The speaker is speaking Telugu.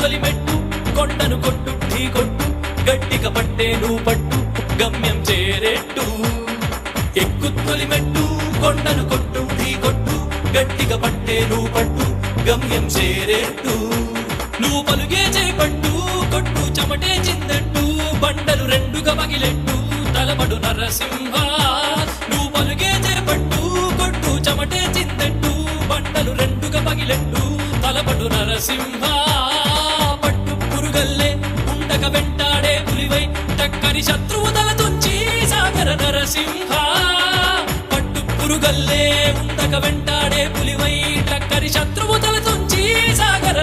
తొలి మెట్టు కొండను కొట్టు ఢీ కొట్టు గట్టిగా పట్టే నువ్వు పట్టు గమ్యం చేరేట్టు ఎక్కు తొలి మెట్టు కొండను కొట్టు ఢీ కొట్టు గట్టిగా పట్టే నువ్వు పట్టు గమ్యం చేరేట్టు నువ్వు పలుగే చేపట్టు కొట్టు చెమటే చిందట్టు బండలు రెండుగా పగిలెట్టు తలబడు నరసింహ నువ్వు పలుగే చేపట్టు కొట్టు చెమటే చిందట్టు బండలు రెండుగా పగిలెట్టు తలబడు నరసింహ పట్టు పురుగల్లే ఉండక వెంటాడే పులివై టక్కని శత్రువు తల తుంచి సాగర నరసింహ పట్టు పురుగల్లే ఉండక వెంటాడే పులివై టక్కని శత్రువు తల తుంచి సాగర